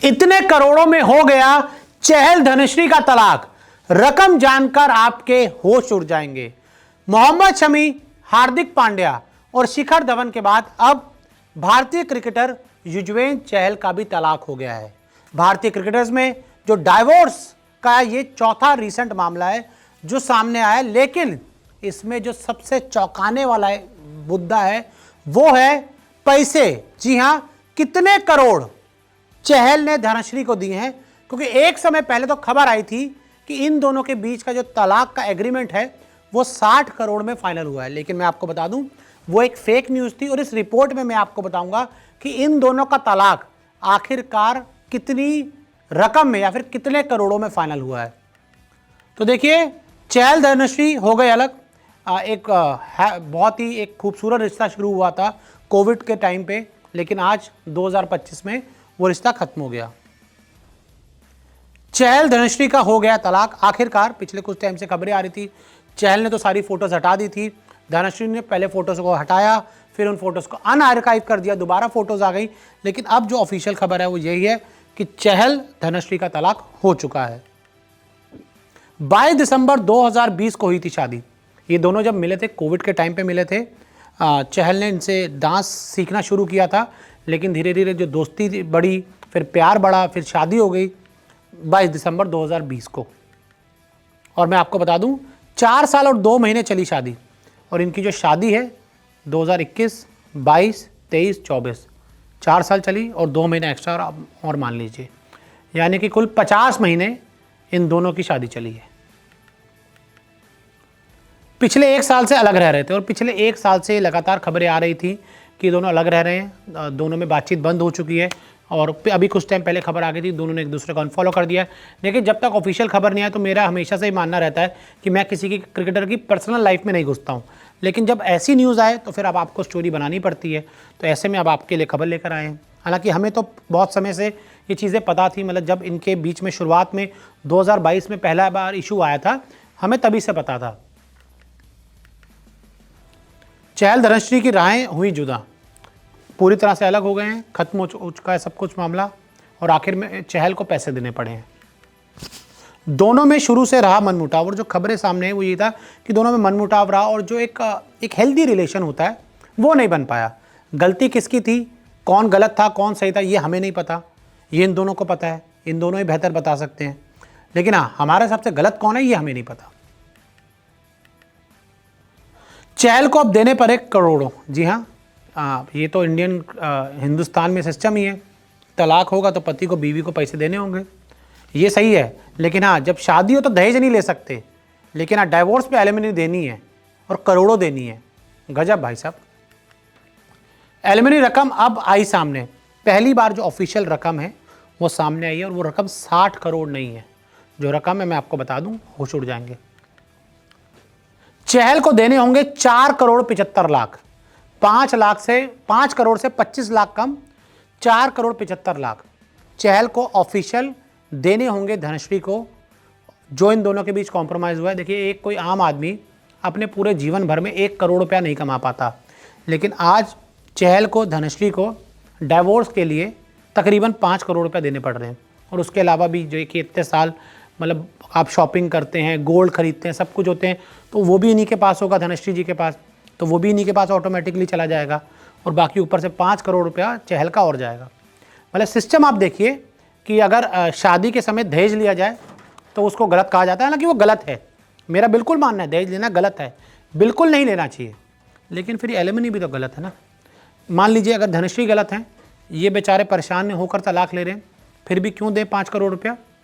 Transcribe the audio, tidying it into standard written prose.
इतने करोड़ों में हो गया चहल धनश्री का तलाक। रकम जानकर आपके होश उड़ जाएंगे। मोहम्मद शमी, हार्दिक पांड्या और शिखर धवन के बाद अब भारतीय क्रिकेटर युजवेंद्र चहल का भी तलाक हो गया है। भारतीय क्रिकेटर्स में जो डाइवोर्स का ये चौथा रीसेंट मामला है जो सामने आया है, लेकिन इसमें जो सबसे चौंकाने वाला मुद्दा है वो है पैसे। जी हां, कितने करोड़ चहल ने धनश्री को दिए हैं, क्योंकि एक समय पहले तो खबर आई थी कि इन दोनों के बीच का जो तलाक का एग्रीमेंट है वो 60 करोड़ में फाइनल हुआ है। लेकिन मैं आपको बता दूं वो एक फेक न्यूज़ थी, और इस रिपोर्ट में मैं आपको बताऊंगा कि इन दोनों का तलाक आखिरकार कितनी रकम में या फिर कितने करोड़ों में फाइनल हुआ है। तो देखिए, चहल धनश्री हो गए अलग। बहुत ही एक खूबसूरत रिश्ता शुरू हुआ था कोविड के टाइम पे, लेकिन आज 2025 में वो रिश्ता खत्म हो गया। चहल धनश्री का हो गया तलाक आखिरकार। पिछले कुछ टाइम से खबरें आ रही थी, चहल ने तो सारी फोटोज हटा दी थी, धनश्री ने पहले फोटोज को हटाया, फिर उन फोटोज को अनआर्काइव कर दिया, दोबारा फोटोज आ गई। लेकिन अब जो ऑफिशियल खबर है वो यही है कि चहल धनश्री का तलाक हो चुका है। 22 दिसंबर 2020 को हुई थी शादी। ये दोनों जब मिले थे, कोविड के टाइम पे मिले थे। चहल ने इनसे डांस सीखना शुरू किया था, लेकिन धीरे धीरे जो दोस्ती बढ़ी, फिर प्यार बढ़ा, फिर शादी हो गई 22 दिसंबर 2020 को। और मैं आपको बता दूं 4 साल और 2 महीने चली शादी, और इनकी जो शादी है 2021, 22, 23, 24 4 साल चली और 2 महीने एक्स्ट्रा और मान लीजिए, यानी कि कुल 50 महीने इन दोनों की शादी चली है। पिछले 1 साल से अलग रह रहे थे, और पिछले 1 साल से लगातार खबरें आ रही थी कि दोनों अलग रह रहे हैं, दोनों में बातचीत बंद हो चुकी है। और अभी कुछ टाइम पहले खबर आ गई थी दोनों ने एक दूसरे को अनफॉलो कर दिया है। लेकिन जब तक ऑफिशियल खबर नहीं आए तो मेरा हमेशा से ही मानना रहता है कि मैं किसी की क्रिकेटर की पर्सनल लाइफ में नहीं घुसता हूँ। लेकिन जब ऐसी न्यूज़ आए तो फिर अब आपको स्टोरी बनानी पड़ती है, तो ऐसे में अब आपके लिए खबर लेकर आए हैं। हालांकि हमें तो बहुत समय से ये चीज़ें पता थी, मतलब जब इनके बीच में शुरुआत में 2022 में पहला बार इशू आया था, हमें तभी से पता था। चहल धनश्री की राहें हुई जुदा, पूरी तरह से अलग हो गए हैं, खत्म हो चुका है सब कुछ मामला, और आखिर में चहल को पैसे देने पड़े हैं। दोनों में शुरू से रहा मनमुटाव, और जो खबरें सामने है वो ये था कि दोनों में मनमुटाव रहा, और जो एक हेल्दी रिलेशन होता है वो नहीं बन पाया। गलती किसकी थी, कौन गलत था कौन सही था, ये हमें नहीं पता, ये इन दोनों को पता है, इन दोनों ही बेहतर बता सकते हैं। लेकिन हाँ, हमारे सबसे गलत कौन है ये हमें नहीं पता। चहल को अब देने पड़े करोड़ों। जी हाँ, ये तो हिंदुस्तान में सिस्टम ही है, तलाक होगा तो पति को बीवी को पैसे देने होंगे, ये सही है। लेकिन हाँ, जब शादी हो तो दहेज नहीं ले सकते, लेकिन हाँ डाइवोर्स पे एलिमनी देनी है और करोड़ों देनी है। गजब भाई साहब। एलिमनी रकम अब आई सामने, पहली बार जो ऑफिशियल रकम है वो सामने आई है, और वो रकम 60 करोड़ नहीं है। जो रकम है मैं आपको बता दूं, होश उड़ जाएंगे। चहल को देने होंगे 4 करोड़ 75 लाख। 5 करोड़ से 25 लाख कम, 4 करोड़ 75 लाख चहल को ऑफिशियल देने होंगे धनश्री को, जो इन दोनों के बीच कॉम्प्रोमाइज़ हुआ है। देखिए, एक कोई आम आदमी अपने पूरे जीवन भर में 1 करोड़ रुपया नहीं कमा पाता, लेकिन आज चहल को धनश्री को डाइवोर्स के लिए तकरीबन 5 करोड़ रुपया देने पड़ रहे हैं। और उसके अलावा भी जो कि इतने साल मतलब आप शॉपिंग करते हैं, गोल्ड खरीदते हैं, सब कुछ होते हैं, तो वो भी इन्हीं के पास होगा, धनश्री जी के पास, तो वो भी इन्हीं के पास ऑटोमेटिकली चला जाएगा, और बाकी ऊपर से 5 करोड़ रुपया चहल का और जाएगा। मतलब सिस्टम आप देखिए कि अगर शादी के समय दहेज लिया जाए तो उसको गलत कहा जाता है। हालांकि वो गलत है, मेरा बिल्कुल मानना है दहेज लेना गलत है, बिल्कुल नहीं लेना चाहिए, लेकिन फिर एलिमनी भी तो गलत है ना। मान लीजिए अगर धनश्री गलत हैं, ये बेचारे परेशान होकर तलाक ले रहे हैं, फिर भी क्यों दें 5 करोड़ रुपया?